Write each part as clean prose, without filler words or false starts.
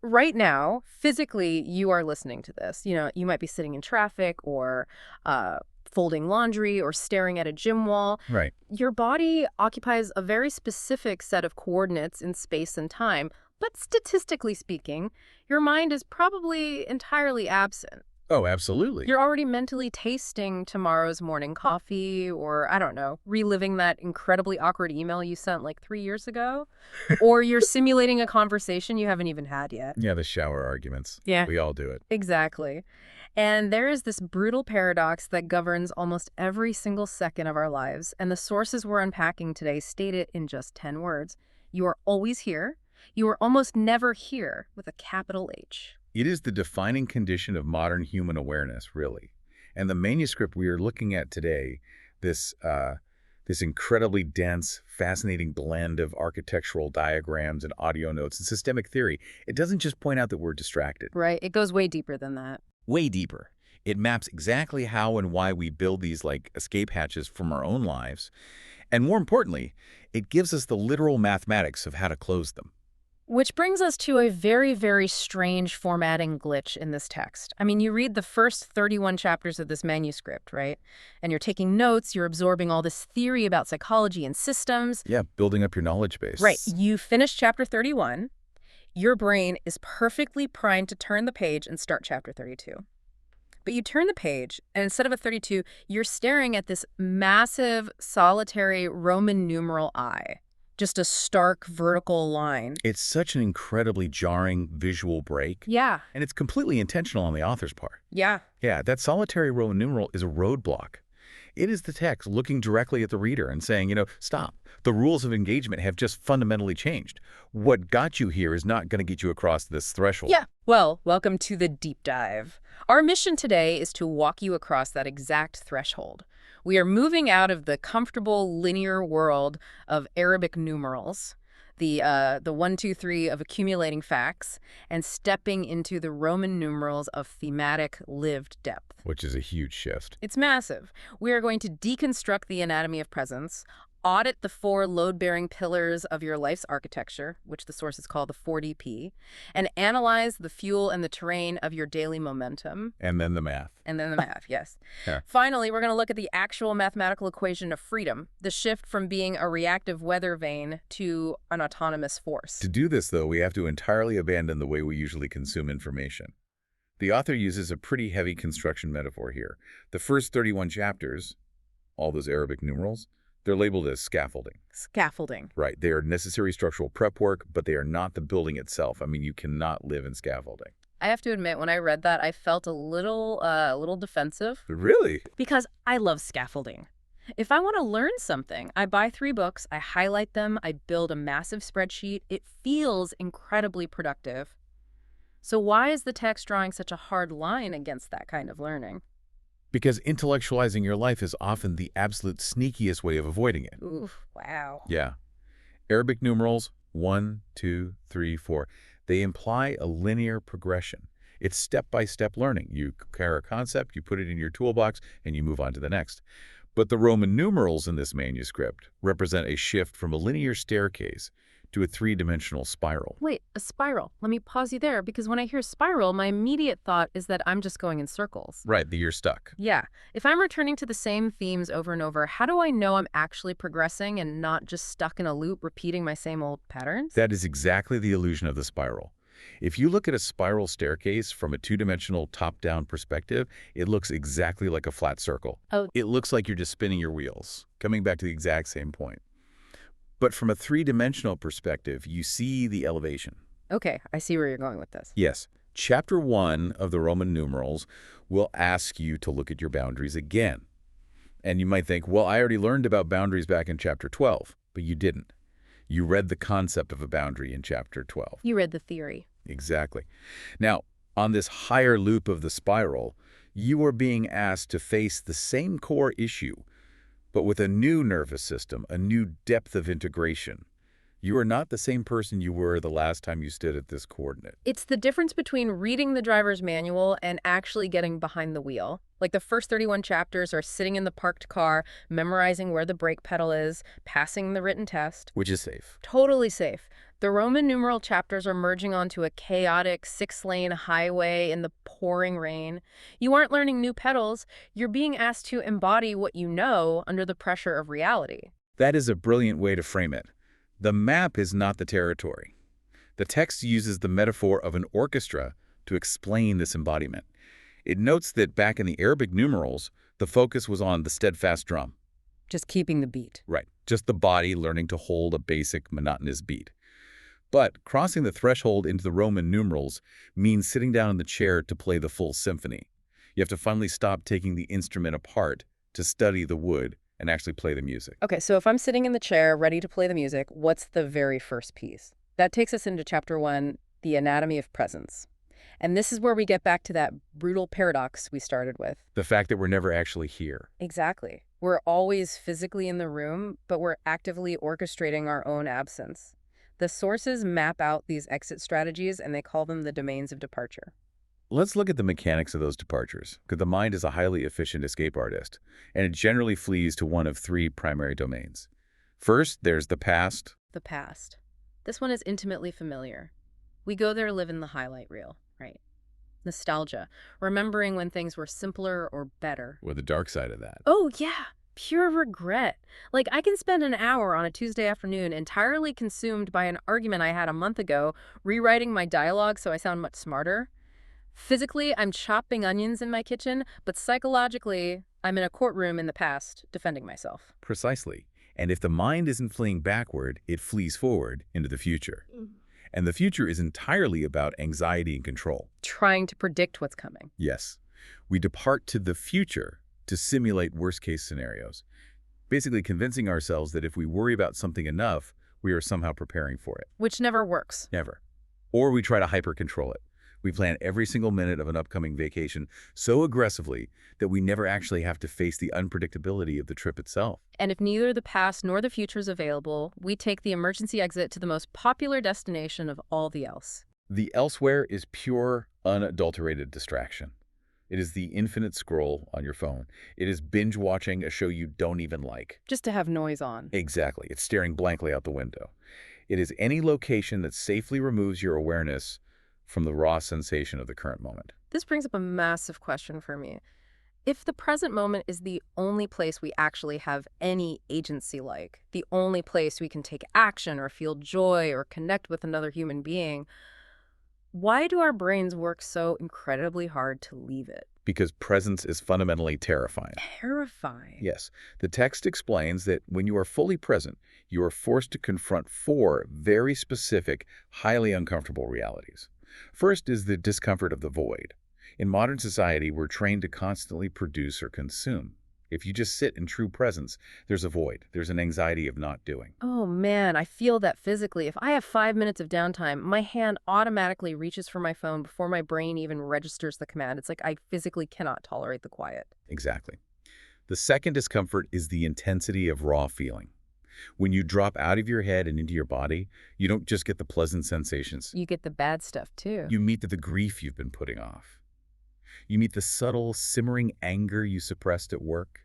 right now, physically, you are listening to this. You might be sitting in traffic or folding laundry or staring at a gym wall. Right. Your body occupies a very specific set of coordinates in space and time, but statistically speaking, your mind is probably entirely absent. Oh, absolutely. You're already mentally tasting tomorrow's morning coffee or, I don't know, reliving that incredibly awkward email you sent like 3 years ago. Or you're simulating a conversation you haven't even had yet. Yeah, the shower arguments. Yeah, We all do it. exactly. And there is this brutal paradox that governs almost every single second of our lives. And the sources we're unpacking today state it in just 10 words. You are always here. You are almost never here with a capital H. It is the defining condition of modern human awareness, really. And the manuscript we are looking at today, this incredibly dense, fascinating blend of architectural diagrams and audio notes and systemic theory, it doesn't just point out that we're distracted. Right. It goes way deeper than that. Way deeper. It maps exactly how and why we build these escape hatches from our own lives. And more importantly, it gives us the literal mathematics of how to close them. Which brings us to a very, very strange formatting glitch in this text. I mean, you read the first 31 chapters of this manuscript, right? And you're taking notes, you're absorbing all this theory about psychology and systems. Yeah, building up your knowledge base. Right. You finish chapter 31. Your brain is perfectly primed to turn the page and start chapter 32. But you turn the page, and instead of a 32, you're staring at this massive, solitary Roman numeral I. Just a stark vertical line. It's such an incredibly jarring visual break. Yeah. And it's completely intentional on the author's part. Yeah. Yeah, that solitary Roman numeral is a roadblock. It is the text looking directly at the reader and saying, stop. The rules of engagement have just fundamentally changed. What got you here is not going to get you across this threshold. Yeah. Well, welcome to the deep dive. Our mission today is to walk you across that exact threshold. We are moving out of the comfortable linear world of Arabic numerals, the 1, 2, 3 of accumulating facts, and stepping into the Roman numerals of thematic lived depth. Which is a huge shift. It's massive. We are going to deconstruct the anatomy of presence, audit the 4 load-bearing pillars of your life's architecture, which the sources call the 4DP, and analyze the fuel and the terrain of your daily momentum. And then the math. And then the math, yes. Yeah. Finally, we're going to look at the actual mathematical equation of freedom, the shift from being a reactive weather vane to an autonomous force. To do this, though, we have to entirely abandon the way we usually consume information. The author uses a pretty heavy construction metaphor here. The first 31 chapters, all those Arabic numerals, they're labeled as scaffolding. Scaffolding. Right. They are necessary structural prep work, but they are not the building itself. I mean, you cannot live in scaffolding. I have to admit, when I read that, I felt a little defensive. Really? Because I love scaffolding. If I want to learn something, I buy 3 books, I highlight them, I build a massive spreadsheet. It feels incredibly productive. So why is the text drawing such a hard line against that kind of learning? Because intellectualizing your life is often the absolute sneakiest way of avoiding it. Oof, wow. Yeah. Arabic numerals, 1, 2, 3, 4, they imply a linear progression. It's step-by-step learning. You carry a concept, you put it in your toolbox, and you move on to the next. But the Roman numerals in this manuscript represent a shift from a linear staircase to a 3-dimensional spiral. Wait, a spiral. Let me pause you there, because when I hear spiral, my immediate thought is that I'm just going in circles. Right, that you're stuck. Yeah. If I'm returning to the same themes over and over, how do I know I'm actually progressing and not just stuck in a loop repeating my same old patterns? That is exactly the illusion of the spiral. If you look at a spiral staircase from a 2-dimensional top-down perspective, it looks exactly like a flat circle. Oh. It looks like you're just spinning your wheels, coming back to the exact same point. But from a 3-dimensional perspective, you see the elevation. Okay, I see where you're going with this. Yes. Chapter 1 of the Roman numerals will ask you to look at your boundaries again. And you might think, well, I already learned about boundaries back in chapter 12, but you didn't. You read the concept of a boundary in chapter 12. You read the theory. Exactly. Now, on this higher loop of the spiral, you are being asked to face the same core issue, but with a new nervous system, a new depth of integration. You are not the same person you were the last time you stood at this coordinate. It's the difference between reading the driver's manual and actually getting behind the wheel. Like the first 31 chapters are sitting in the parked car, memorizing where the brake pedal is, passing the written test. Which is safe. Totally safe. The Roman numeral chapters are merging onto a chaotic 6-lane highway in the pouring rain. You aren't learning new pedals, you're being asked to embody what you know under the pressure of reality. That is a brilliant way to frame it. The map is not the territory. The text uses the metaphor of an orchestra to explain this embodiment. It notes that back in the Arabic numerals, the focus was on the steadfast drum. Just keeping the beat. Right, just the body learning to hold a basic, monotonous beat. But crossing the threshold into the Roman numerals means sitting down in the chair to play the full symphony. You have to finally stop taking the instrument apart to study the wood and actually play the music. Okay, so if I'm sitting in the chair ready to play the music, what's the very first piece? That takes us into chapter 1, the anatomy of presence. And this is where we get back to that brutal paradox we started with. The fact that we're never actually here. Exactly. We're always physically in the room, but we're actively orchestrating our own absence. The sources map out these exit strategies, and they call them the domains of departure. Let's look at the mechanics of those departures, because the mind is a highly efficient escape artist, and it generally flees to one of 3 primary domains. First, there's the past. The past. This one is intimately familiar. We go there to live in the highlight reel, right? Nostalgia, remembering when things were simpler or better. Or the dark side of that. Oh, yeah. Pure regret. Like, I can spend an hour on a Tuesday afternoon entirely consumed by an argument I had a month ago, rewriting my dialogue so I sound much smarter. Physically, I'm chopping onions in my kitchen, but psychologically, I'm in a courtroom in the past, defending myself. Precisely. And if the mind isn't fleeing backward, it flees forward into the future. And the future is entirely about anxiety and control. Trying to predict what's coming. Yes. We depart to the future to simulate worst-case scenarios, basically convincing ourselves that if we worry about something enough, we are somehow preparing for it. Which never works. Never. Or we try to hyper-control it. We plan every single minute of an upcoming vacation so aggressively that we never actually have to face the unpredictability of the trip itself. And if neither the past nor the future is available, we take the emergency exit to the most popular destination of all the else. The elsewhere is pure, unadulterated distraction. It is the infinite scroll on your phone. It is binge-watching a show you don't even like. Just to have noise on. Exactly. It's staring blankly out the window. It is any location that safely removes your awareness from the raw sensation of the current moment. This brings up a massive question for me. If the present moment is the only place we actually have any agency, like the only place we can take action or feel joy or connect with another human being, why do our brains work so incredibly hard to leave it? Because presence is fundamentally terrifying. Terrifying. Yes. The text explains that when you are fully present, you are forced to confront 4 very specific, highly uncomfortable realities. First is the discomfort of the void. In modern society, we're trained to constantly produce or consume. If you just sit in true presence, there's a void. There's an anxiety of not doing. Oh man, I feel that physically. If I have 5 minutes of downtime, my hand automatically reaches for my phone before my brain even registers the command. It's like I physically cannot tolerate the quiet. Exactly. The second discomfort is the intensity of raw feeling. When you drop out of your head and into your body, you don't just get the pleasant sensations. You get the bad stuff too. You meet the grief you've been putting off. You meet the subtle, simmering anger you suppressed at work.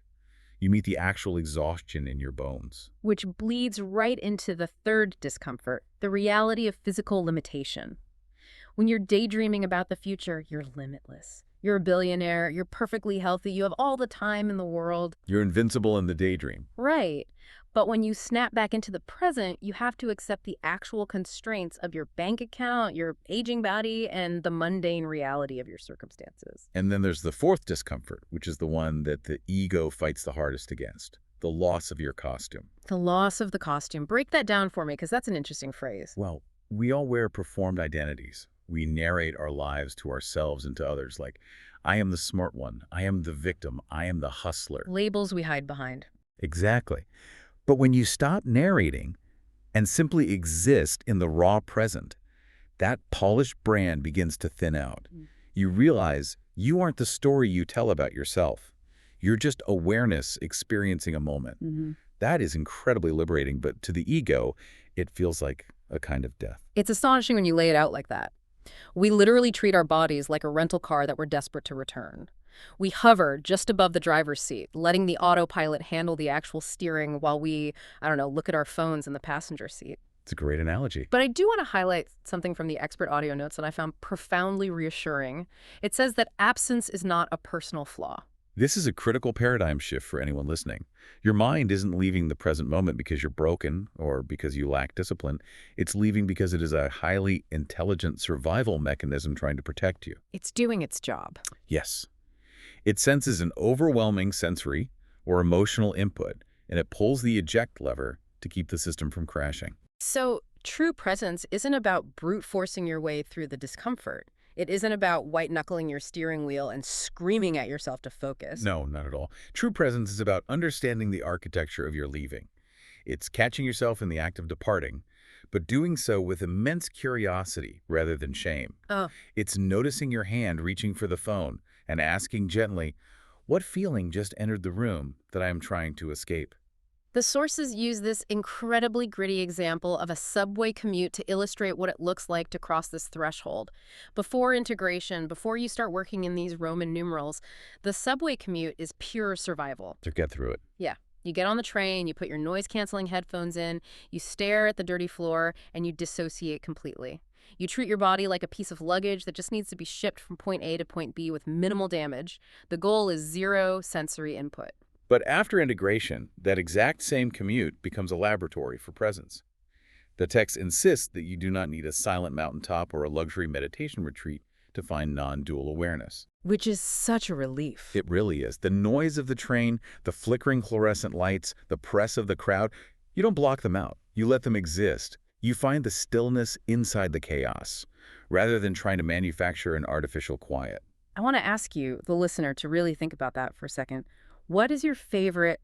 You meet the actual exhaustion in your bones. Which bleeds right into the third discomfort, the reality of physical limitation. When you're daydreaming about the future, you're limitless. You're a billionaire, you're perfectly healthy, you have all the time in the world. You're invincible in the daydream. Right. But when you snap back into the present, you have to accept the actual constraints of your bank account, your aging body, and the mundane reality of your circumstances. And then there's the fourth discomfort, which is the one that the ego fights the hardest against, the loss of your costume. The loss of the costume. Break that down for me, because that's an interesting phrase. Well, we all wear performed identities. We narrate our lives to ourselves and to others like, I am the smart one, I am the victim, I am the hustler. Labels we hide behind. Exactly. But when you stop narrating and simply exist in the raw present, that polished brand begins to thin out. You realize you aren't the story you tell about yourself. You're just awareness experiencing a moment. That is incredibly liberating, but to the ego, it feels like a kind of death. It's astonishing when you lay it out like that. We literally treat our bodies like a rental car that we're desperate to return. We hover just above the driver's seat, letting the autopilot handle the actual steering while we, I don't know, look at our phones in the passenger seat. It's a great analogy. But I do want to highlight something from the expert audio notes that I found profoundly reassuring. It says that absence is not a personal flaw. This is a critical paradigm shift for anyone listening. Your mind isn't leaving the present moment because you're broken or because you lack discipline. It's leaving because it is a highly intelligent survival mechanism trying to protect you. It's doing its job. Yes. It senses an overwhelming sensory or emotional input, and it pulls the eject lever to keep the system from crashing. So true presence isn't about brute forcing your way through the discomfort. It isn't about white-knuckling your steering wheel and screaming at yourself to focus. No, not at all. True presence is about understanding the architecture of your leaving. It's catching yourself in the act of departing, but doing so with immense curiosity rather than shame. Oh, It's noticing your hand reaching for the phone and asking gently, what feeling just entered the room that I am trying to escape? the sources use this incredibly gritty example of a subway commute to illustrate what it looks like to cross this threshold. Before integration, before you start working in these Roman numerals, the subway commute is pure survival. To get through it. Yeah. You get on the train, you put your noise-canceling headphones in, you stare at the dirty floor, and you dissociate completely. You treat your body like a piece of luggage that just needs to be shipped from point A to point B with minimal damage. The goal is zero sensory input. But after integration, that exact same commute becomes a laboratory for presence. The text insists that you do not need a silent mountaintop or a luxury meditation retreat to find non-dual awareness. Which is such a relief. It really is. The noise of the train, the flickering fluorescent lights, the press of the crowd, you don't block them out. You let them exist. You find the stillness inside the chaos, rather than trying to manufacture an artificial quiet. I want to ask you, the listener, to really think about that for a second. What is your favorite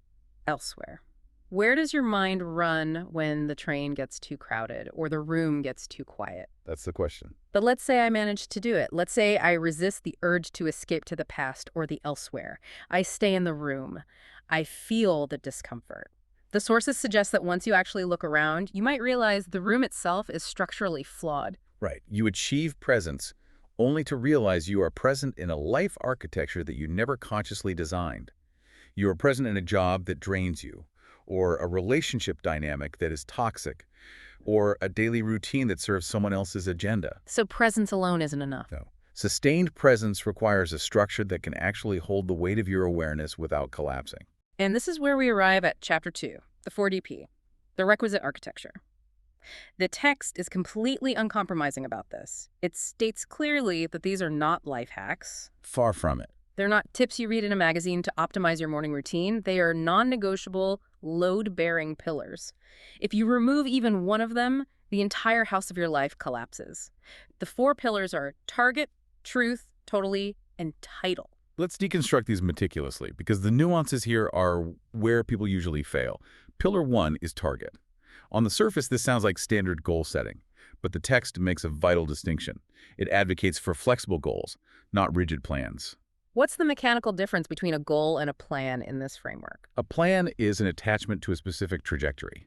elsewhere? Where does your mind run when the train gets too crowded or the room gets too quiet? That's the question. But let's say I manage to do it. Let's say I resist the urge to escape to the past or the elsewhere. I stay in the room. I feel the discomfort. The sources suggest that once you actually look around, you might realize the room itself is structurally flawed. Right. You achieve presence only to realize you are present in a life architecture that you never consciously designed. You are present in a job that drains you, or a relationship dynamic that is toxic, or a daily routine that serves someone else's agenda. So presence alone isn't enough. No. Sustained presence requires a structure that can actually hold the weight of your awareness without collapsing. And this is where we arrive at Chapter 2, the 4DP, the requisite architecture. The text is completely uncompromising about this. It states clearly that these are not life hacks. Far from it. They're not tips you read in a magazine to optimize your morning routine. They are non-negotiable, load-bearing pillars. If you remove even one of them, the entire house of your life collapses. The 4 pillars are target, truth, totally, and title. Let's deconstruct these meticulously, because the nuances here are where people usually fail. Pillar 1 is target. On the surface, this sounds like standard goal setting, but the text makes a vital distinction. It advocates for flexible goals, not rigid plans. What's the mechanical difference between a goal and a plan in this framework? A plan is an attachment to a specific trajectory.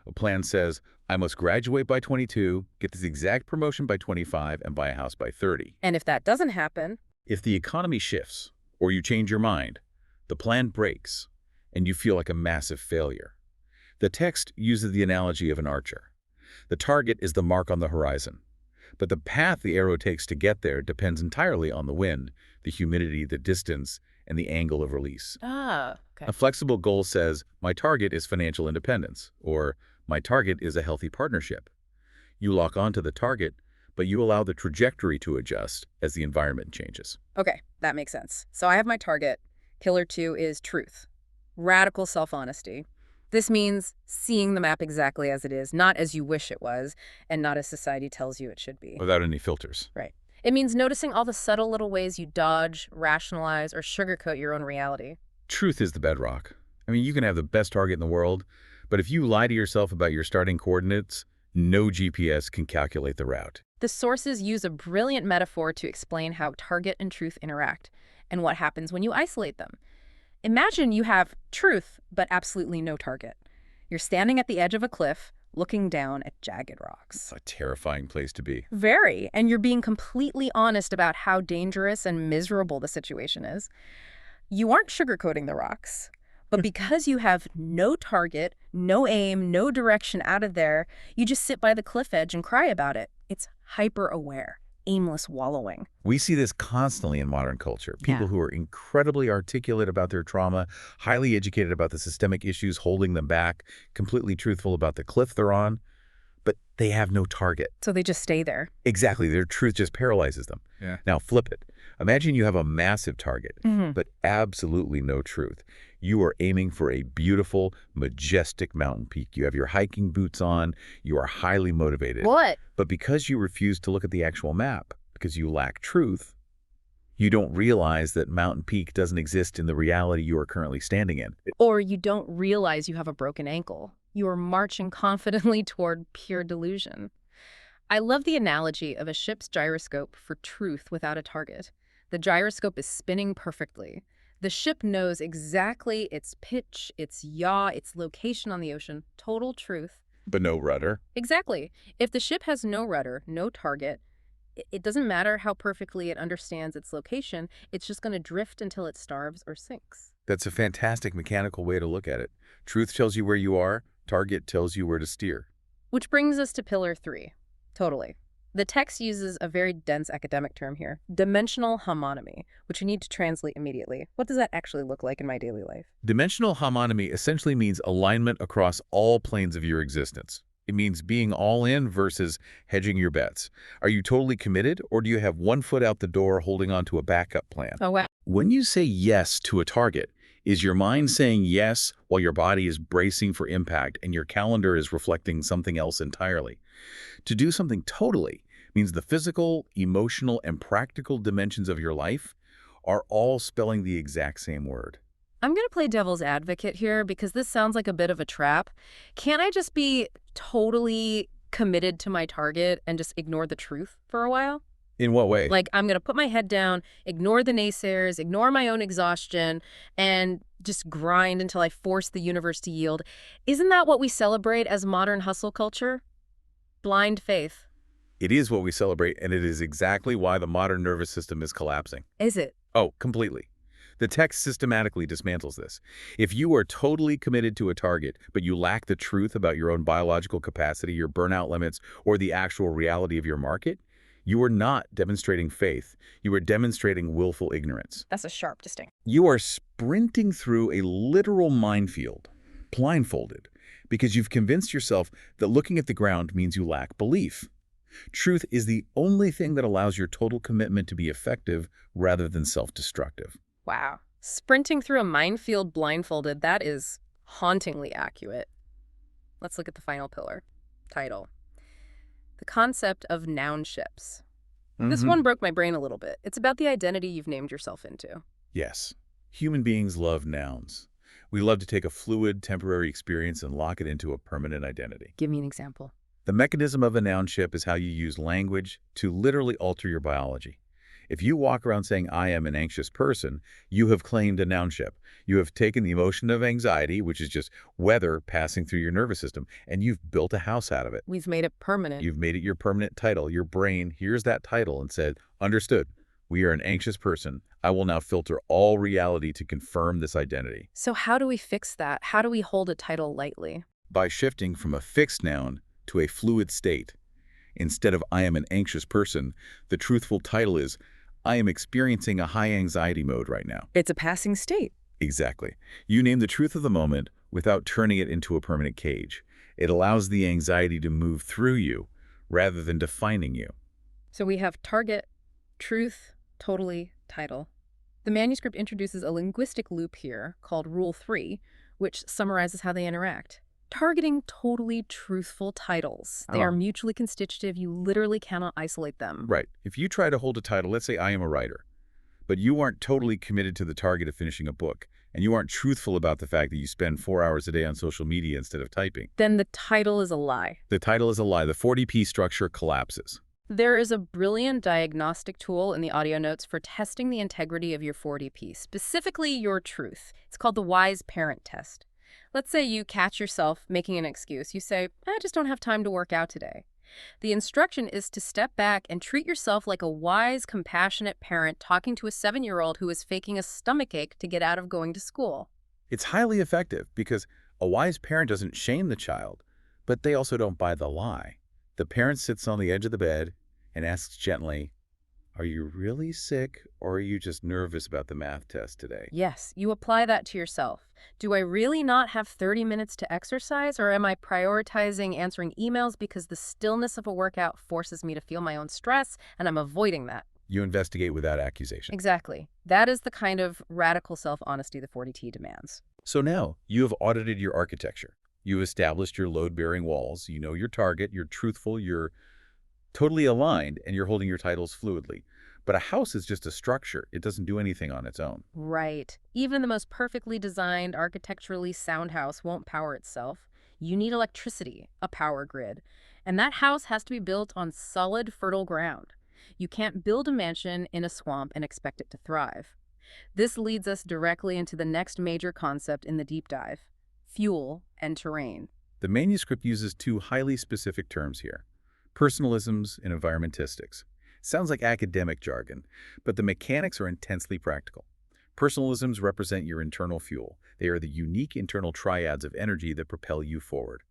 A plan says, I must graduate by 22, get this exact promotion by 25, and buy a house by 30. And if that doesn't happen, If the economy shifts, or you change your mind, the plan breaks, and you feel like a massive failure. The text uses the analogy of an archer. The target is the mark on the horizon, but the path the arrow takes to get there depends entirely on the wind, the humidity, the distance, and the angle of release. okay. A flexible goal says, my target is financial independence, or my target is a healthy partnership. You lock onto the target, but you allow the trajectory to adjust as the environment changes. Okay, that makes sense. So I have my target. Pillar 2 is truth. Radical self-honesty. This means seeing the map exactly as it is, not as you wish it was, and not as society tells you it should be. Without any filters. Right. It means noticing all the subtle little ways you dodge, rationalize, or sugarcoat your own reality. Truth is the bedrock. I mean, you can have the best target in the world, but if you lie to yourself about your starting coordinates, no GPS can calculate the route. The sources use a brilliant metaphor to explain how target and truth interact, and what happens when you isolate them. Imagine you have truth, but absolutely no target. You're standing at the edge of a cliff, looking down at jagged rocks. A terrifying place to be. Very. And you're being completely honest about how dangerous and miserable the situation is. You aren't sugarcoating the rocks. But because you have no target, no aim, no direction out of there, you just sit by the cliff edge and cry about it. It's hyper-aware, aimless wallowing. We see this constantly in modern culture. People Yeah. who are incredibly articulate about their trauma, highly educated about the systemic issues holding them back, completely truthful about the cliff they're on, but they have no target. So they just stay there. Exactly. Their truth just paralyzes them. Yeah. Now flip it. Imagine you have a massive target, but absolutely no truth. You are aiming for a beautiful, majestic mountain peak. You have your hiking boots on. You are highly motivated. What? But because you refuse to look at the actual map, because you lack truth, you don't realize that Mountain Peak doesn't exist in the reality you are currently standing in. Or you don't realize you have a broken ankle. You are marching confidently toward pure delusion. I love the analogy of a ship's gyroscope for truth without a target. The gyroscope is spinning perfectly. The ship knows exactly its pitch, its yaw, its location on the ocean, total truth. But no rudder. Exactly. If the ship has no rudder, no target, it doesn't matter how perfectly it understands its location, it's just going to drift until it starves or sinks. That's a fantastic mechanical way to look at it. Truth tells you where you are, target tells you where to steer. Which brings us to pillar 3. Totally. The text uses a very dense academic term here, dimensional homonymy, which you need to translate immediately. What does that actually look like in my daily life? Dimensional homonymy essentially means alignment across all planes of your existence. It means being all in versus hedging your bets. Are you totally committed, or do you have one foot out the door holding on to a backup plan? Oh, wow. When you say yes to a target, is your mind saying yes while your body is bracing for impact and your calendar is reflecting something else entirely? To do something totally means the physical, emotional, and practical dimensions of your life are all spelling the exact same word. I'm going to play devil's advocate here because this sounds like a bit of a trap. Can't I just be totally committed to my target and just ignore the truth for a while? In what way? Like, I'm going to put my head down, ignore the naysayers, ignore my own exhaustion, and just grind until I force the universe to yield. Isn't that what we celebrate as modern hustle culture? Blind faith. It is what we celebrate, and it is exactly why the modern nervous system is collapsing. Is it? Oh, completely. The text systematically dismantles this. If you are totally committed to a target, but you lack the truth about your own biological capacity, your burnout limits, or the actual reality of your market, you are not demonstrating faith. You are demonstrating willful ignorance. That's a sharp distinction. You are sprinting through a literal minefield, blindfolded, because you've convinced yourself that looking at the ground means you lack belief. Truth is the only thing that allows your total commitment to be effective rather than self-destructive. Wow. Sprinting through a minefield blindfolded, that is hauntingly accurate. Let's look at the final pillar. Title. The concept of noun ships. This one broke my brain a little bit. It's about the identity you've named yourself into. Yes. Human beings love nouns. We love to take a fluid, temporary experience and lock it into a permanent identity. Give me an example. The mechanism of a noun ship is how you use language to literally alter your biology. If you walk around saying, I am an anxious person, you have claimed a noun ship. You have taken the emotion of anxiety, which is just weather passing through your nervous system, and you've built a house out of it. We've made it permanent. You've made it your permanent title. Your brain hears that title and said, understood, we are an anxious person. I will now filter all reality to confirm this identity. So how do we fix that? How do we hold a title lightly? By shifting from a fixed noun to a fluid state. Instead of I am an anxious person, the truthful title is I am experiencing a high anxiety mode right now. It's a passing state. Exactly. You name the truth of the moment without turning it into a permanent cage. It allows the anxiety to move through you rather than defining you. So we have target, truth, totally, title. The manuscript introduces a linguistic loop here called Rule 3, which summarizes how they interact. Targeting totally truthful titles. They are mutually constitutive. You literally cannot isolate them. Right. If you try to hold a title, let's say I am a writer, but you aren't totally committed to the target of finishing a book, and you aren't truthful about the fact that you spend 4 hours a day on social media instead of typing. Then the title is a lie. The title is a lie. The 40P structure collapses. There is a brilliant diagnostic tool in the audio notes for testing the integrity of your 40P, specifically your truth. It's called the Wise Parent Test. Let's say you catch yourself making an excuse. You say, I just don't have time to work out today. The instruction is to step back and treat yourself like a wise, compassionate parent talking to a 7-year-old who is faking a stomachache to get out of going to school. It's highly effective because a wise parent doesn't shame the child, but they also don't buy the lie. The parent sits on the edge of the bed and asks gently, are you really sick or are you just nervous about the math test today? Yes, you apply that to yourself. Do I really not have 30 minutes to exercise, or am I prioritizing answering emails because the stillness of a workout forces me to feel my own stress and I'm avoiding that? You investigate without accusation. Exactly. That is the kind of radical self-honesty the 40T demands. So now you have audited your architecture. You've established your load-bearing walls. You know your target. You're truthful. You're totally aligned, and you're holding your titles fluidly. But a house is just a structure. It doesn't do anything on its own. Right. Even the most perfectly designed, architecturally sound house won't power itself. You need electricity, a power grid. And that house has to be built on solid, fertile ground. You can't build a mansion in a swamp and expect it to thrive. This leads us directly into the next major concept in the deep dive: fuel and terrain. The manuscript uses two highly specific terms here: personalisms and environmentistics. Sounds like academic jargon, but the mechanics are intensely practical. Personalisms represent your internal fuel. They are the unique internal triads of energy that propel you forward.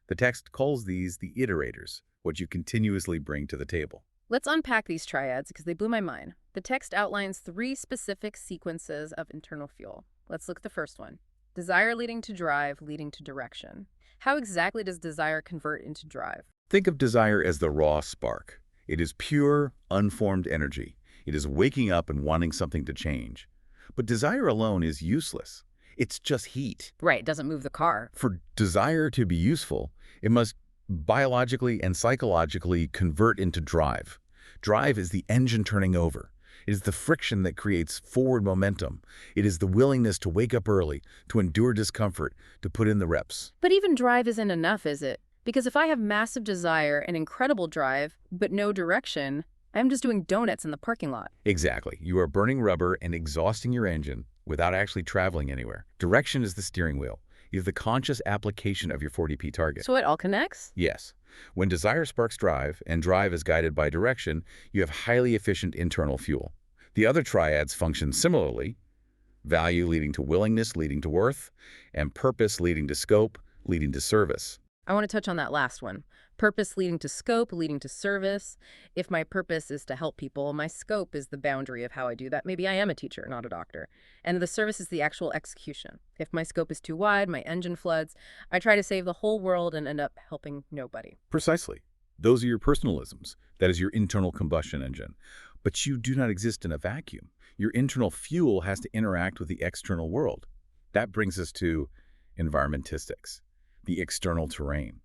The text calls these the iterators, what you continuously bring to the table. Let's unpack these triads because they blew my mind. The text outlines 3 specific sequences of internal fuel. Let's look at the first one. Desire leading to drive, leading to direction. How exactly does desire convert into drive? Think of desire as the raw spark. It is pure, unformed energy. It is waking up and wanting something to change. But desire alone is useless. It's just heat. Right, it doesn't move the car. For desire to be useful, it must biologically and psychologically convert into drive. Drive is the engine turning over. It is the friction that creates forward momentum. It is the willingness to wake up early, to endure discomfort, to put in the reps. But even drive isn't enough, is it? Because if I have massive desire and incredible drive, but no direction, I'm just doing donuts in the parking lot. Exactly. You are burning rubber and exhausting your engine without actually traveling anywhere. Direction is the steering wheel. It is the conscious application of your 40P target. So it all connects? Yes. When desire sparks drive, and drive is guided by direction, you have highly efficient internal fuel. The other triads function similarly: value leading to willingness, leading to worth, and purpose leading to scope, leading to service. I want to touch on that last one. Purpose leading to scope, leading to service. If my purpose is to help people, my scope is the boundary of how I do that. Maybe I am a teacher, not a doctor. And the service is the actual execution. If my scope is too wide, my engine floods, I try to save the whole world and end up helping nobody. Precisely. Those are your personalisms. That is your internal combustion engine. But you do not exist in a vacuum. Your internal fuel has to interact with the external world. That brings us to environmentistics, the external terrain.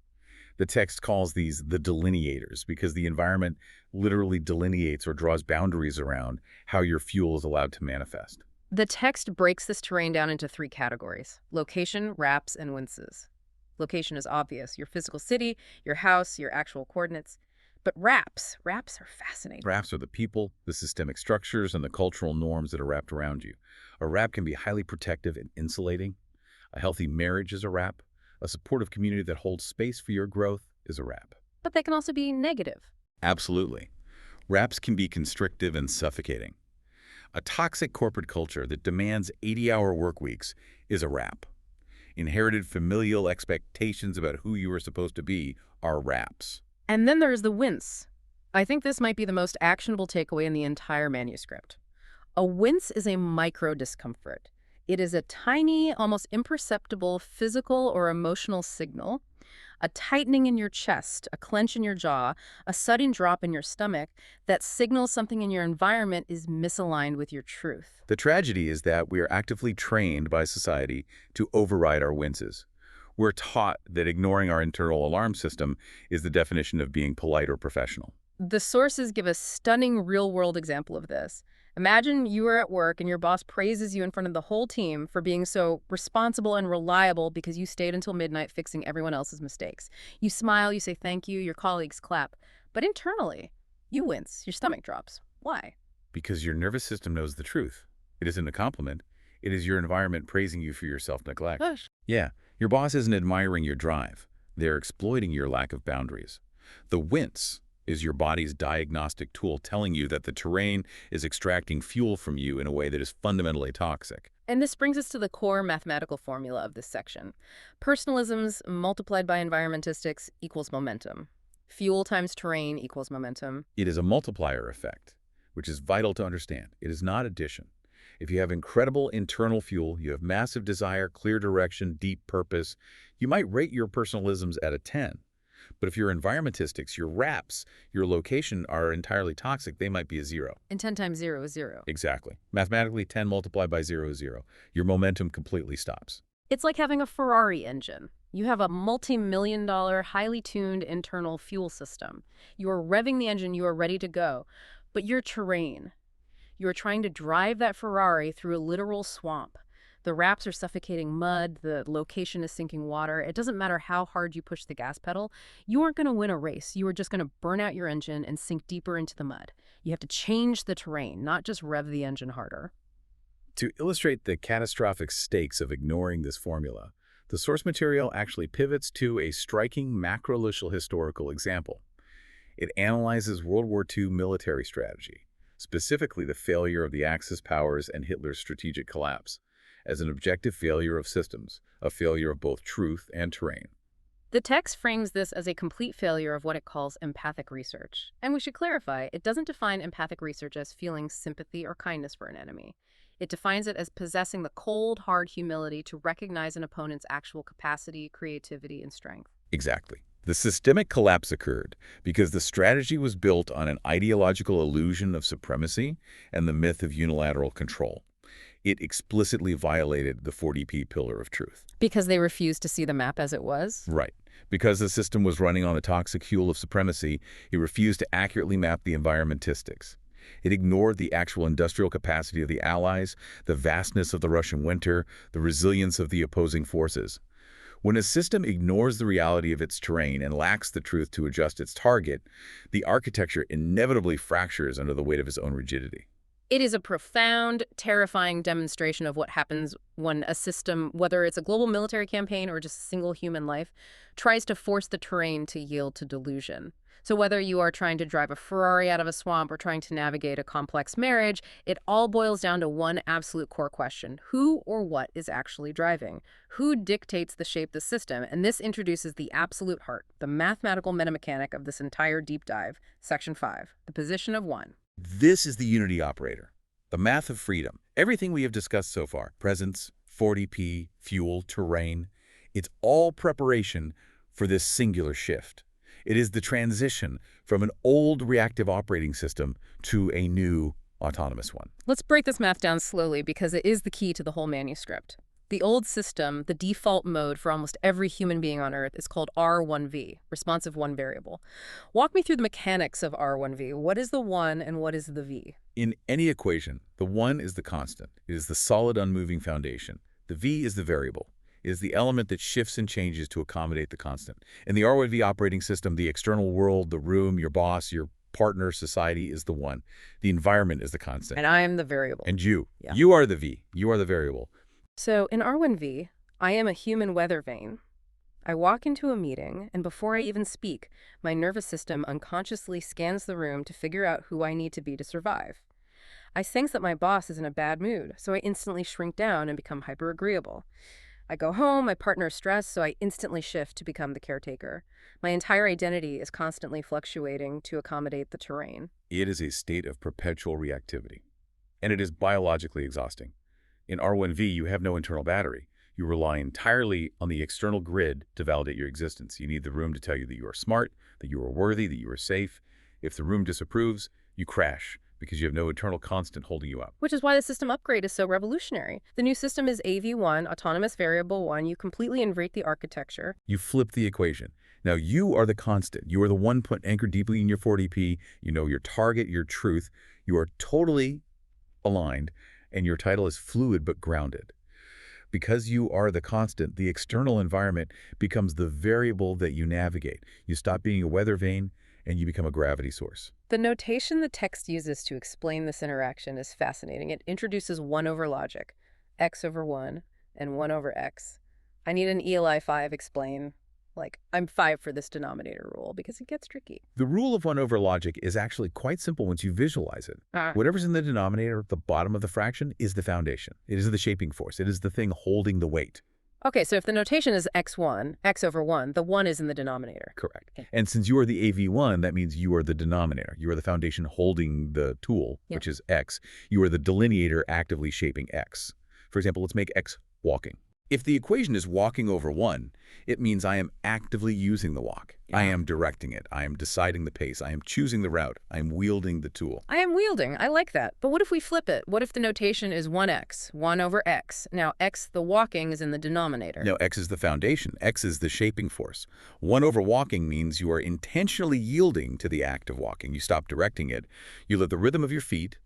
The text calls these the delineators because the environment literally delineates or draws boundaries around how your fuel is allowed to manifest. The text breaks this terrain down into 3 categories: location, wraps, and winces. Location is obvious: your physical city, your house, your actual coordinates. But wraps are fascinating. Wraps are the people, the systemic structures, and the cultural norms that are wrapped around you. A wrap can be highly protective and insulating. A healthy marriage is a wrap. A supportive community that holds space for your growth is a wrap. But they can also be negative. Absolutely. Wraps can be constrictive and suffocating. A toxic corporate culture that demands 80-hour work weeks is a wrap. Inherited familial expectations about who you are supposed to be are wraps. And then there's the wince. I think this might be the most actionable takeaway in the entire manuscript. A wince is a micro discomfort. It is a tiny, almost imperceptible physical or emotional signal, a tightening in your chest, a clench in your jaw, a sudden drop in your stomach that signals something in your environment is misaligned with your truth. The tragedy is that we are actively trained by society to override our winces. We're taught that ignoring our internal alarm system is the definition of being polite or professional. The sources give a stunning real-world example of this. Imagine you are at work and your boss praises you in front of the whole team for being so responsible and reliable because you stayed until midnight fixing everyone else's mistakes. You smile, you say thank you, your colleagues clap. But internally, you wince, your stomach drops. Why? Because your nervous system knows the truth. It isn't a compliment. It is your environment praising you for your self-neglect. Gosh. Yeah, Your boss isn't admiring your drive. They're exploiting your lack of boundaries. The wince is your body's diagnostic tool telling you that the terrain is extracting fuel from you in a way that is fundamentally toxic. And this brings us to the core mathematical formula of this section. Personalisms multiplied by environmentistics equals momentum. Fuel times terrain equals momentum. It is a multiplier effect, which is vital to understand. It is not addition. If you have incredible internal fuel, you have massive desire, clear direction, deep purpose, you might rate your personalisms at a 10. But if your environmentistics, your wraps, your location are entirely toxic, they might be a 0. And 10 times 0 is 0. Exactly. Mathematically, 10 multiplied by 0 is 0. Your momentum completely stops. It's like having a Ferrari engine. You have a multi-million-dollar, highly tuned internal fuel system. You are revving the engine, you are ready to go. But your terrain, you are trying to drive that Ferrari through a literal swamp. The wraps are suffocating mud, the location is sinking water. It doesn't matter how hard you push the gas pedal. You aren't going to win a race. You are just going to burn out your engine and sink deeper into the mud. You have to change the terrain, not just rev the engine harder. To illustrate the catastrophic stakes of ignoring this formula, the source material actually pivots to a striking macro-level historical example. It analyzes World War II military strategy, specifically the failure of the Axis powers and Hitler's strategic collapse, as an objective failure of systems, a failure of both truth and terrain. The text frames this as a complete failure of what it calls empathic research. And we should clarify, it doesn't define empathic research as feeling sympathy or kindness for an enemy. It defines it as possessing the cold, hard humility to recognize an opponent's actual capacity, creativity, and strength. Exactly. The systemic collapse occurred because the strategy was built on an ideological illusion of supremacy and the myth of unilateral control. It explicitly violated the 40p pillar of truth. Because they refused to see the map as it was? Right. Because the system was running on the toxic fuel of supremacy, it refused to accurately map the environmentistics. It ignored the actual industrial capacity of the Allies, the vastness of the Russian winter, the resilience of the opposing forces. When a system ignores the reality of its terrain and lacks the truth to adjust its target, the architecture inevitably fractures under the weight of its own rigidity. It is a profound, terrifying demonstration of what happens when a system, whether it's a global military campaign or just a single human life, tries to force the terrain to yield to delusion. So whether you are trying to drive a Ferrari out of a swamp or trying to navigate a complex marriage, it all boils down to one absolute core question: who or what is actually driving? Who dictates the shape of the system? And this introduces the absolute heart, the mathematical metamechanic of this entire deep dive, Section 5, the position of 1. This is the unity operator, the math of freedom. Everything we have discussed so far, presence, 40p, fuel, terrain, it's all preparation for this singular shift. It is the transition from an old reactive operating system to a new autonomous one. Let's break this math down slowly because it is the key to the whole manuscript. The old system, the default mode for almost every human being on Earth, is called R1V, responsive one variable. Walk me through the mechanics of R1V. What is the 1 and what is the V? In any equation, the 1 is the constant. It is the solid, unmoving foundation. The V is the variable. It is the element that shifts and changes to accommodate the constant. In the R1V operating system, the external world, the room, your boss, your partner, society is the 1. The environment is the constant. And I am the variable. And you. Yeah. You are the V. You are the variable. So in R1V, I am a human weather vane. I walk into a meeting, and before I even speak, my nervous system unconsciously scans the room to figure out who I need to be to survive. I sense that my boss is in a bad mood, so I instantly shrink down and become hyper-agreeable. I go home, my partner is stressed, so I instantly shift to become the caretaker. My entire identity is constantly fluctuating to accommodate the terrain. It is a state of perpetual reactivity, and it is biologically exhausting. In R1V, you have no internal battery. You rely entirely on the external grid to validate your existence. You need the room to tell you that you are smart, that you are worthy, that you are safe. If the room disapproves, you crash because you have no internal constant holding you up. Which is why the system upgrade is so revolutionary. The new system is AV1, Autonomous Variable 1. You completely invert the architecture. You flip the equation. Now you are the constant. You are the 1 point anchored deeply in your 40p. You know your target, your truth. You are totally aligned, and your title is fluid but grounded. Because you are the constant, the external environment becomes the variable that you navigate. You stop being a weather vane, and you become a gravity source. The notation the text uses to explain this interaction is fascinating. It introduces 1 over logic, x over 1, and 1 over x. I need an Eli 5 explain. Like, I'm 5 for this denominator rule because it gets tricky. The rule of 1 over logic is actually quite simple once you visualize it. Ah. Whatever's in the denominator at the bottom of the fraction is the foundation. It is the shaping force. It is the thing holding the weight. Okay, so if the notation is x1, x over 1, the 1 is in the denominator. Correct. Okay. And since you are the AV1, that means you are the denominator. You are the foundation holding the tool, which is x. You are the delineator actively shaping x. For example, let's make x walking. If the equation is walking over 1, it means I am actively using the walk. Yeah. I am directing it. I am deciding the pace. I am choosing the route. I am wielding the tool. I am wielding. I like that. But what if we flip it? What if the notation is 1x, 1 over x? Now, x, the walking, is in the denominator. No, x is the foundation. X is the shaping force. 1 over walking means you are intentionally yielding to the act of walking. You stop directing it. You let the rhythm of your feet,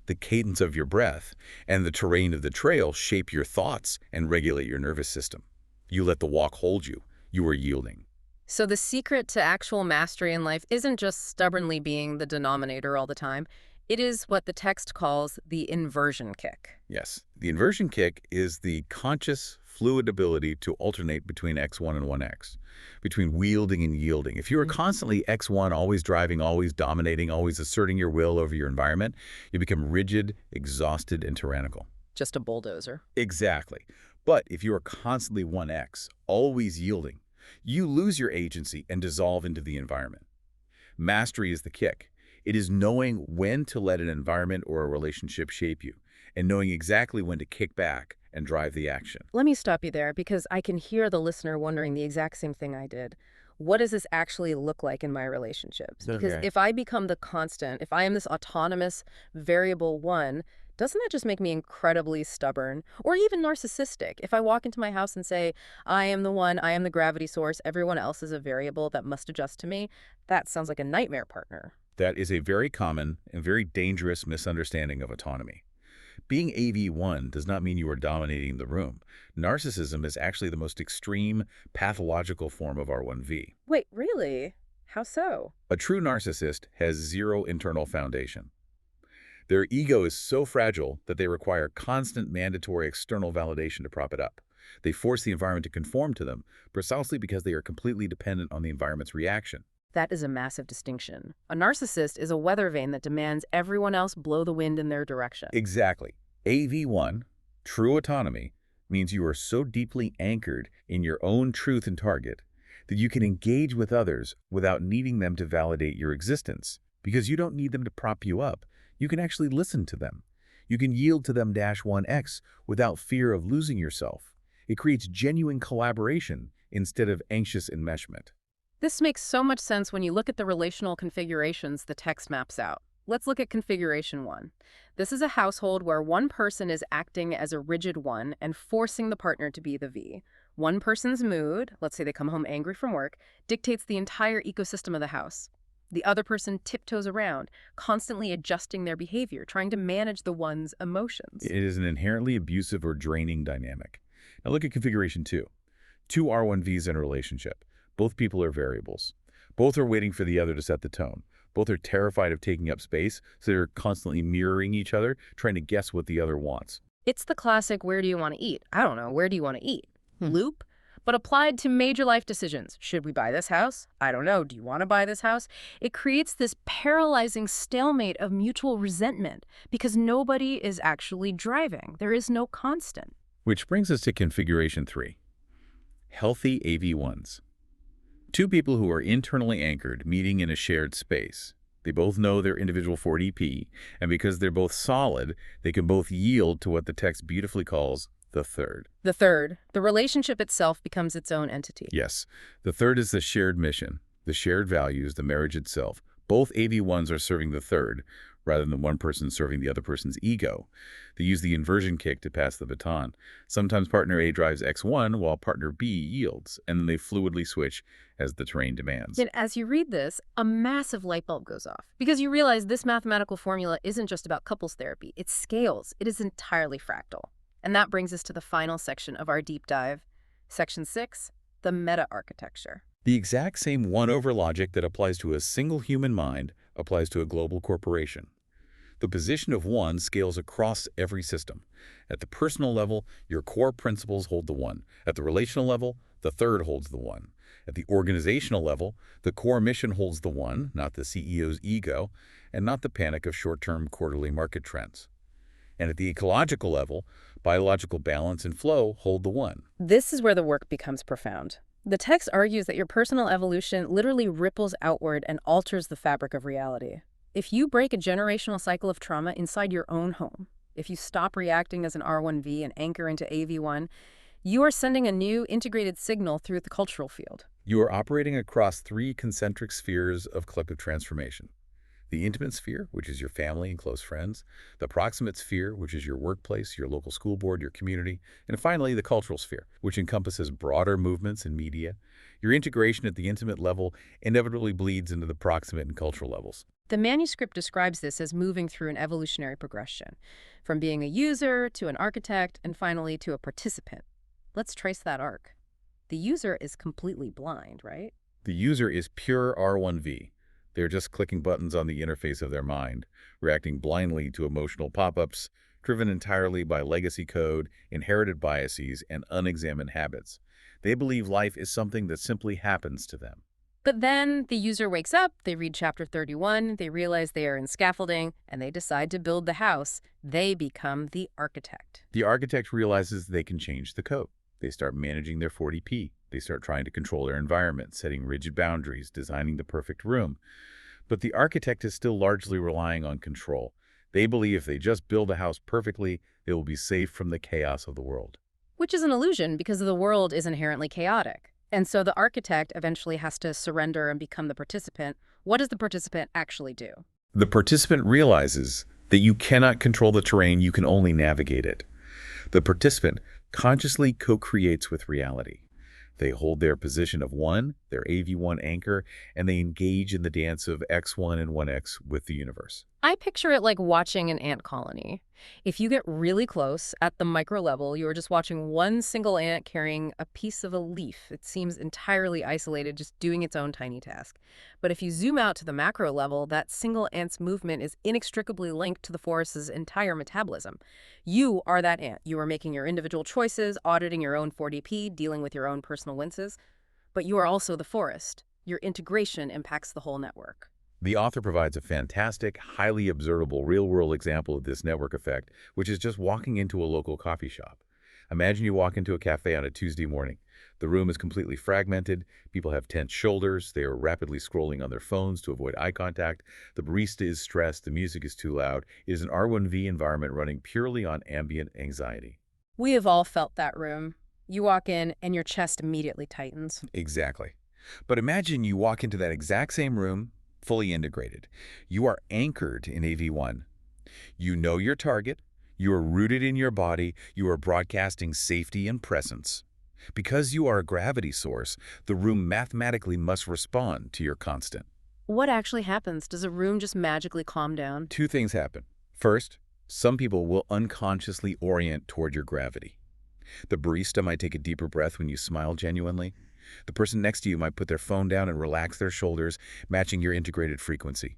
the cadence of your breath, and the terrain of the trail shape your thoughts and regulate your nervous system. You let the walk hold you. You are yielding. So the secret to actual mastery in life isn't just stubbornly being the denominator all the time. It is what the text calls the inversion kick. Yes, the inversion kick is the conscious, fluid ability to alternate between x1 and 1x, between wielding and yielding. If you are constantly x1, always driving, always dominating, always asserting your will over your environment, you become rigid, exhausted, and tyrannical. Just a bulldozer. Exactly. But if you are constantly 1x, always yielding, you lose your agency and dissolve into the environment. Mastery is the kick. It is knowing when to let an environment or a relationship shape you, and knowing exactly when to kick back and drive the action. Let me stop you there because I can hear the listener wondering the exact same thing I did. What does this actually look like in my relationships? Because Okay. if I become the constant, if I am this autonomous variable 1, doesn't that just make me incredibly stubborn or even narcissistic? If I walk into my house and say, I am the one, I am the gravity source, everyone else is a variable that must adjust to me, that sounds like a nightmare partner. That is a very common and very dangerous misunderstanding of autonomy. Being AV1 does not mean you are dominating the room. Narcissism is actually the most extreme, pathological form of R1V. Wait, really? How so? A true narcissist has zero internal foundation. Their ego is so fragile that they require constant mandatory external validation to prop it up. They force the environment to conform to them, precisely because they are completely dependent on the environment's reaction. That is a massive distinction. A narcissist is a weather vane that demands everyone else blow the wind in their direction. Exactly. AV1, true autonomy, means you are so deeply anchored in your own truth and target that you can engage with others without needing them to validate your existence, because you don't need them to prop you up. You can actually listen to them. You can yield to them -1x without fear of losing yourself. It creates genuine collaboration instead of anxious enmeshment. This makes so much sense when you look at the relational configurations the text maps out. Let's look at configuration 1. This is a household where one person is acting as a rigid 1 and forcing the partner to be the V. One person's mood, let's say they come home angry from work, dictates the entire ecosystem of the house. The other person tiptoes around, constantly adjusting their behavior, trying to manage the one's emotions. It is an inherently abusive or draining dynamic. Now look at configuration 2. Two R1Vs in a relationship. Both people are variables. Both are waiting for the other to set the tone. Both are terrified of taking up space, so they're constantly mirroring each other, trying to guess what the other wants. It's the classic, where do you want to eat? I don't know, where do you want to eat? Loop, but applied to major life decisions. Should we buy this house? I don't know, do you want to buy this house? It creates this paralyzing stalemate of mutual resentment because nobody is actually driving. There is no constant. Which brings us to configuration 3. Healthy AV1s. Two people who are internally anchored meeting in a shared space. They both know their individual 4DP, and because they're both solid, they can both yield to what the text beautifully calls the third. The third, the relationship itself becomes its own entity. Yes, the third is the shared mission, the shared values, the marriage itself. Both AV1s are serving the third, rather than one person serving the other person's ego. They use the inversion kick to pass the baton. Sometimes partner A drives X1 while partner B yields, and then they fluidly switch as the terrain demands. Yet as you read this, a massive light bulb goes off because you realize this mathematical formula isn't just about couples therapy. It scales. It is entirely fractal. And that brings us to the final section of our deep dive. Section 6, the meta-architecture. The exact same 1 over logic that applies to a single human mind applies to a global corporation. The position of 1 scales across every system. At the personal level, your core principles hold the 1. At the relational level, the third holds the 1. At the organizational level, the core mission holds the 1, not the CEO's ego, and not the panic of short-term quarterly market trends. And at the ecological level, biological balance and flow hold the 1. This is where the work becomes profound. The text argues that your personal evolution literally ripples outward and alters the fabric of reality. If you break a generational cycle of trauma inside your own home, if you stop reacting as an R1V and anchor into AV1, you are sending a new integrated signal through the cultural field. You are operating across 3 concentric spheres of collective transformation. The intimate sphere, which is your family and close friends, the proximate sphere, which is your workplace, your local school board, your community, and finally the cultural sphere, which encompasses broader movements and media. Your integration at the intimate level inevitably bleeds into the proximate and cultural levels. The manuscript describes this as moving through an evolutionary progression, from being a user to an architect and finally to a participant. Let's trace that arc. The user is completely blind, right? The user is pure R1V. They're just clicking buttons on the interface of their mind, reacting blindly to emotional pop-ups, driven entirely by legacy code, inherited biases, and unexamined habits. They believe life is something that simply happens to them. But then the user wakes up, they read chapter 31, they realize they are in scaffolding, and they decide to build the house. They become the architect. The architect realizes they can change the code. They start managing their 40p. They start trying to control their environment, setting rigid boundaries, designing the perfect room. But the architect is still largely relying on control. They believe if they just build a house perfectly, they will be safe from the chaos of the world. Which is an illusion because the world is inherently chaotic. And so the architect eventually has to surrender and become the participant. What does the participant actually do? The participant realizes that you cannot control the terrain, you can only navigate it. The participant consciously co-creates with reality. They hold their position of 1, their AV1 anchor, and they engage in the dance of X1 and 1X with the universe. I picture it like watching an ant colony. If you get really close at the micro level, you are just watching one single ant carrying a piece of a leaf. It seems entirely isolated, just doing its own tiny task. But if you zoom out to the macro level, that single ant's movement is inextricably linked to the forest's entire metabolism. You are that ant. You are making your individual choices, auditing your own 40p, dealing with your own personal winces. But you are also the forest. Your integration impacts the whole network. The author provides a fantastic, highly observable real-world example of this network effect, which is just walking into a local coffee shop. Imagine you walk into a cafe on a Tuesday morning. The room is completely fragmented. People have tense shoulders. They are rapidly scrolling on their phones to avoid eye contact. The barista is stressed. The music is too loud. It is an R1V environment running purely on ambient anxiety. We have all felt that room. You walk in and your chest immediately tightens. Exactly. But imagine you walk into that exact same room, fully integrated. You are anchored in AV1. You know your target. You are rooted in your body. You are broadcasting safety and presence. Because you are a gravity source, the room mathematically must respond to your constant. What actually happens? Does a room just magically calm down? 2 things happen. First, some people will unconsciously orient toward your gravity. The barista might take a deeper breath when you smile genuinely. The person next to you might put their phone down and relax their shoulders, matching your integrated frequency.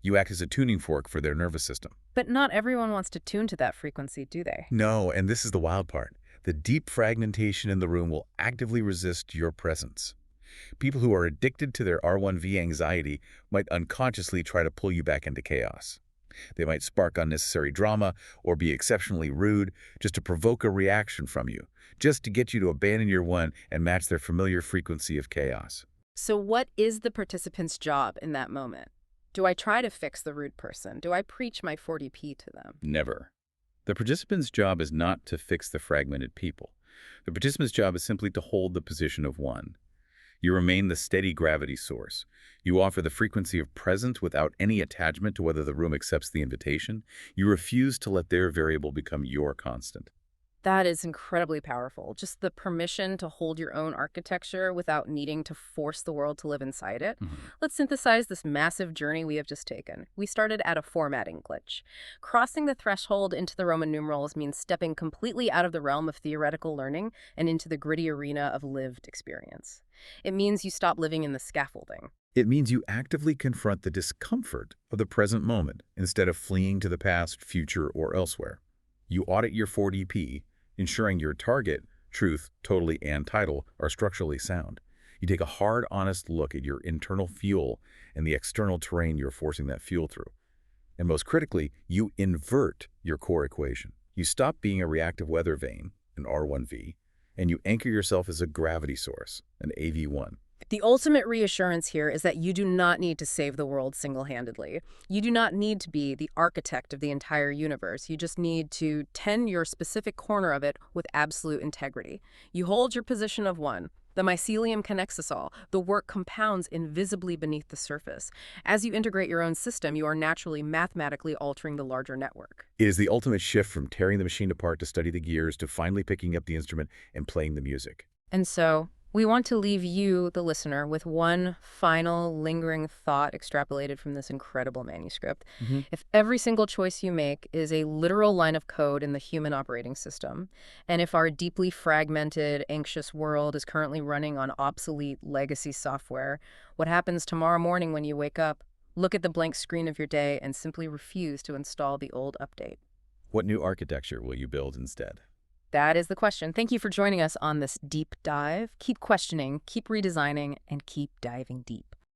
You act as a tuning fork for their nervous system. But not everyone wants to tune to that frequency, do they? No, and this is the wild part. The deep fragmentation in the room will actively resist your presence. People who are addicted to their R1V anxiety might unconsciously try to pull you back into chaos. They might spark unnecessary drama or be exceptionally rude just to provoke a reaction from you, just to get you to abandon your 1 and match their familiar frequency of chaos. So what is the participant's job in that moment? Do I try to fix the rude person? Do I preach my 40p to them? Never. The participant's job is not to fix the fragmented people. The participant's job is simply to hold the position of 1. You remain the steady gravity source. You offer the frequency of presence without any attachment to whether the room accepts the invitation. You refuse to let their variable become your constant. That is incredibly powerful. Just the permission to hold your own architecture without needing to force the world to live inside it. Let's synthesize this massive journey we have just taken. We started at a formatting glitch. Crossing the threshold into the Roman numerals means stepping completely out of the realm of theoretical learning and into the gritty arena of lived experience. It means you stop living in the scaffolding. It means you actively confront the discomfort of the present moment instead of fleeing to the past, future, or elsewhere. You audit your 4DP, ensuring your target, truth, totally, and title are structurally sound. You take a hard, honest look at your internal fuel and the external terrain you're forcing that fuel through. And most critically, you invert your core equation. You stop being a reactive weather vane, an R1V, and you anchor yourself as a gravity source, an AV1. The ultimate reassurance here is that you do not need to save the world single-handedly. You do not need to be the architect of the entire universe. You just need to tend your specific corner of it with absolute integrity. You hold your position of one. The mycelium connects us all. The work compounds invisibly beneath the surface. As you integrate your own system, you are naturally mathematically altering the larger network. It is the ultimate shift from tearing the machine apart to study the gears to finally picking up the instrument and playing the music. And so, we want to leave you, the listener, with one final lingering thought extrapolated from this incredible manuscript. If every single choice you make is a literal line of code in the human operating system, and if our deeply fragmented, anxious world is currently running on obsolete legacy software, what happens tomorrow morning when you wake up? Look at the blank screen of your day and simply refuse to install the old update. What new architecture will you build instead? That is the question. Thank you for joining us on this deep dive. Keep questioning, keep redesigning, and keep diving deep.